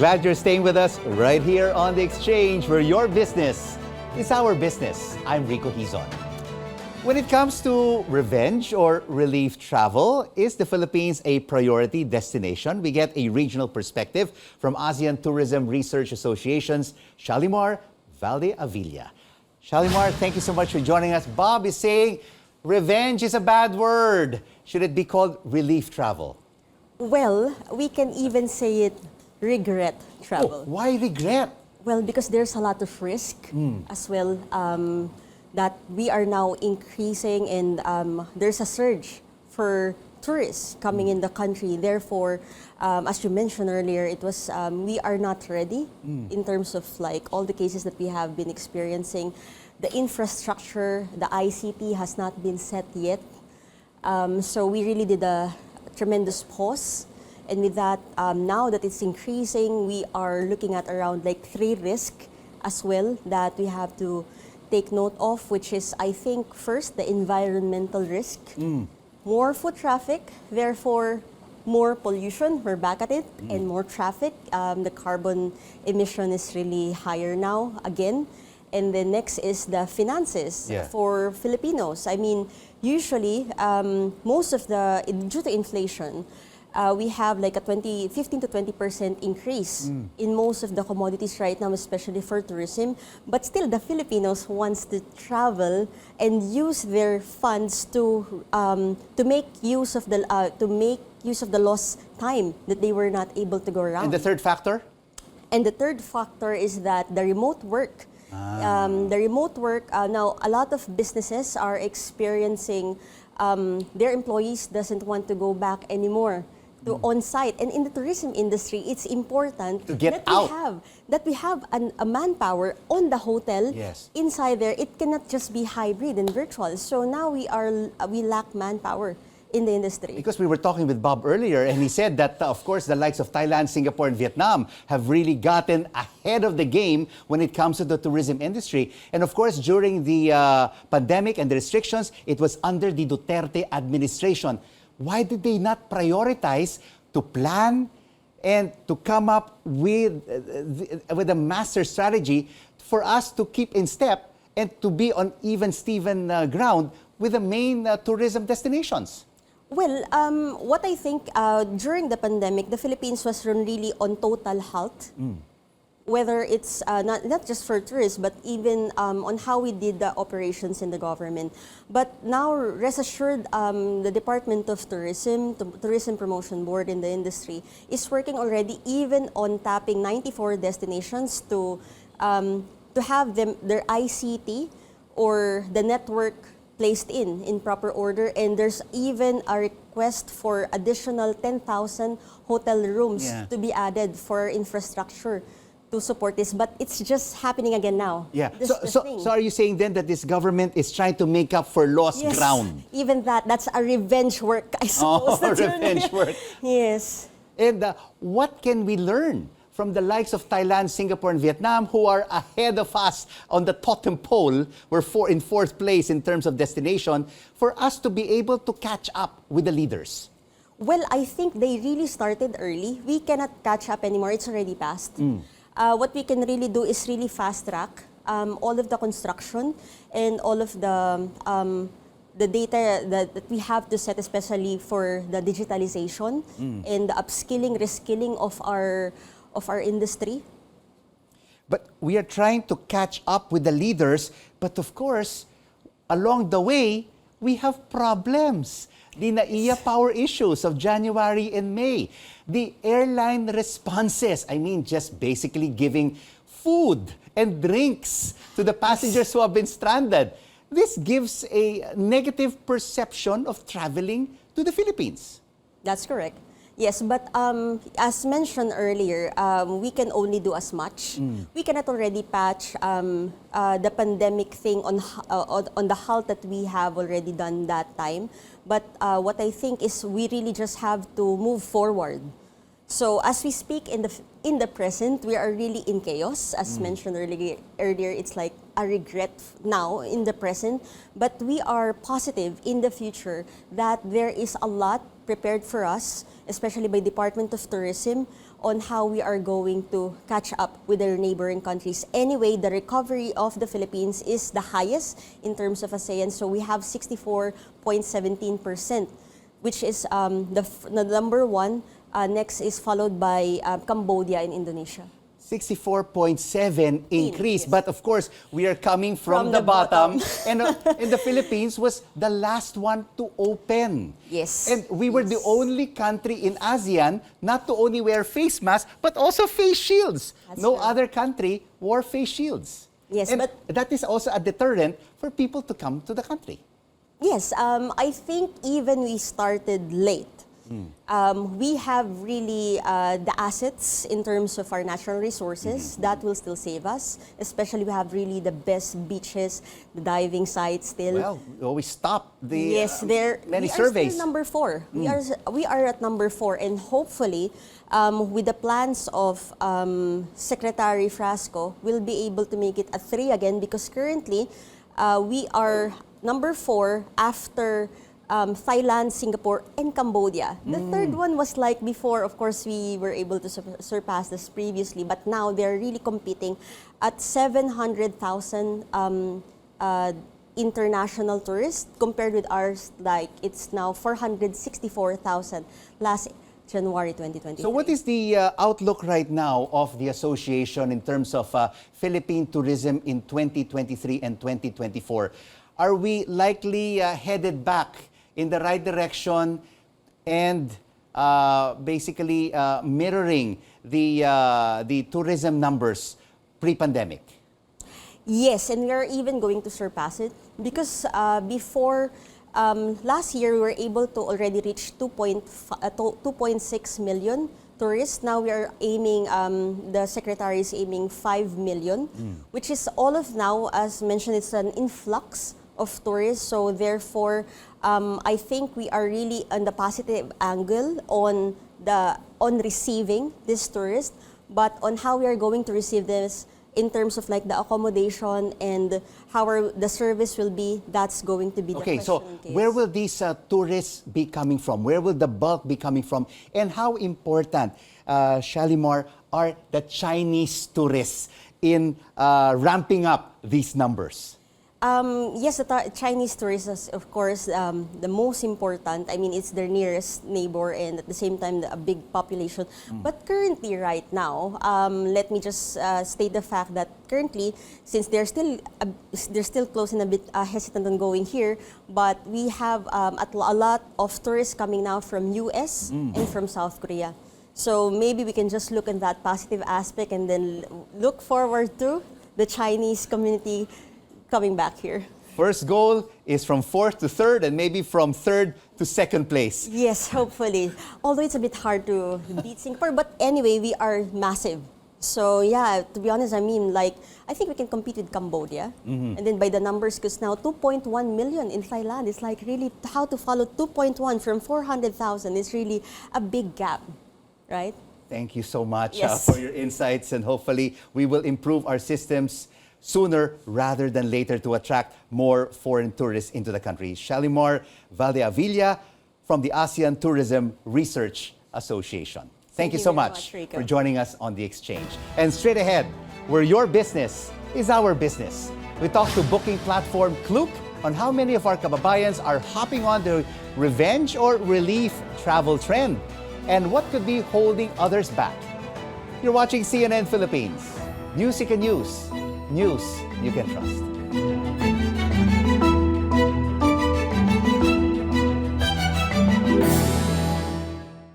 Glad you're staying with us right here on The Exchange, where your business is our business. I'm Rico Hizon. When it comes to revenge or relief travel, is the Philippines a priority destination? We get a regional perspective from ASEAN Tourism Research Association's Xialeemar, Valdeavilla. Xialeemar, thank you so much for joining us. Bob is saying revenge is a bad word. Should it be called relief travel? Well, we can even say it regret travel. Oh, why regret? Well, because there's a lot of risk as well that we are now increasing, and there's a surge for tourists coming in the country. Therefore, as you mentioned earlier, it was we are not ready in terms of like all the cases that we have been experiencing. The infrastructure, the ICT has not been set yet. So we really did a tremendous pause. And with that, now that it's increasing, we are looking at around like 3 risks as well that we have to take note of, which is, I think, first, the environmental risk. More foot traffic, therefore, more pollution. We're back at it. And more traffic. The carbon emission is really higher now, again. And the next is the finances for Filipinos. I mean, usually, most of the, due to inflation, we have like a 15 to 20% increase in most of the commodities right now, especially for tourism. But still, the Filipinos wants to travel and use their funds to make use of the lost time that they were not able to go around. And the third factor? And the third factor is that the remote work. The remote work, now a lot of businesses are experiencing their employees doesn't want to go back anymore to on-site. And in the tourism industry, it's important to get that we have a manpower on the hotel inside there. It cannot just be hybrid and virtual. So now we lack manpower in the industry. Because we were talking with Bob earlier, and he said that, of course, the likes of Thailand, Singapore, and Vietnam have really gotten ahead of the game when it comes to the tourism industry. And of course, during the pandemic and the restrictions, it was under the Duterte administration. Why did they not prioritize to plan and to come up with a master strategy for us to keep in step and to be on even Steven ground with the main tourism destinations? Well, what I think during the pandemic, the Philippines was really on total halt. Whether it's not just for tourists, but even on how we did the operations in the government. But now, rest assured, the Department of Tourism, the Tourism Promotion Board in the industry, is working already even on tapping 94 destinations to have their ICT or the network placed in proper order, and there's even a request for additional 10,000 hotel rooms to be added for infrastructure to support this, but it's just happening again now. Yeah. So are you saying then that this government is trying to make up for lost ground? Even that's a revenge work, I suppose. Oh, revenge work. Yes. And what can we learn from the likes of Thailand, Singapore, and Vietnam, who are ahead of us on the totem pole? We're in 4th place in terms of destination, for us to be able to catch up with the leaders? Well, I think they really started early. We cannot catch up anymore. It's already past. What we can really do is really fast track all of the construction and all of the data that we have to set, especially for the digitalization and the upskilling, reskilling of our industry. But we are trying to catch up with the leaders, but of course, along the way, we have problems. The NAIA power issues of January and May. The airline responses, I mean, just basically giving food and drinks to the passengers who have been stranded. This gives a negative perception of traveling to the Philippines. That's correct. Yes, but as mentioned earlier, we can only do as much. We cannot already patch the pandemic thing on the halt that we have already done that time. But what I think is we really just have to move forward. So as we speak in the present, we are really in chaos. As mentioned earlier, it's like a regret now in the present. But we are positive in the future that there is a lot prepared for us, especially by Department of Tourism, on how we are going to catch up with our neighboring countries. Anyway, the recovery of the Philippines is the highest in terms of ASEAN. So we have 64.17%, which is the number one. Next is followed by Cambodia and Indonesia. 64.7 increase. Yes. But of course, we are coming from the bottom. And the Philippines was the last one to open. Yes. And we were the only country in ASEAN not to only wear face masks, but also face shields. No right. other country wore face shields. Yes, and but that is also a deterrent for people to come to the country. yes, I think even we started late. We have really the assets in terms of our natural resources that will still save us. Especially we have really the best beaches, the diving sites still. Well, we always stop the Yes, many we surveys. are still number 4. We are at number 4, and hopefully, with the plans of Secretary Frasco, we'll be able to make it a 3 again, because currently we are number 4 after Thailand, Singapore, and Cambodia. The third one was like before, of course, we were able to surpass this previously, but now they're really competing at 700,000 international tourists, compared with ours, like it's now 464,000 last January 2023. So what is the outlook right now of the association in terms of Philippine tourism in 2023 and 2024? Are we likely headed back in the right direction and basically mirroring the tourism numbers pre-pandemic? Yes, and we are even going to surpass it, because before last year we were able to already reach 2.6 million tourists. Now we are aiming, the Secretary is aiming 5 million, which is all of now, as mentioned, it's an influx of tourists. So therefore, I think we are really on the positive angle on receiving this tourist, but on how we are going to receive this in terms of like the accommodation and how the service will be, that's going to be the Okay, question. so where will these tourists be coming from? Where will the bulk be coming from? And how important, Xialeemar, are the Chinese tourists in ramping up these numbers? Yes, the Chinese tourists is, of course, the most important. I mean, it's their nearest neighbor, and at the same time, a big population. But currently, right now, let me just state the fact that currently, since they're still close and a bit hesitant on going here, but we have a lot of tourists coming now from US and from South Korea. So maybe we can just look at that positive aspect and then look forward to the Chinese community coming back here. First goal is from 4th to 3rd, and maybe from 3rd to 2nd place. Yes, hopefully. Although it's a bit hard to beat Singapore, but anyway, we are massive. So yeah, to be honest, I mean, like, I think we can compete with Cambodia. And then by the numbers, because now 2.1 million in Thailand, it's like really how to follow 2.1 from 400,000 is really a big gap, right? Thank you so much Yes. for your insights, and hopefully we will improve our systems sooner rather than later to attract more foreign tourists into the country. Xialeemar Valdeavilla from the ASEAN Tourism Research Association. Thank you so very much Rico. for joining us on The Exchange. And straight ahead, where your business is our business. We talk to booking platform Klook on how many of our kababayans are hopping on the revenge or relief travel trend, and what could be holding others back. You're watching CNN Philippines. News you can use. News you can trust.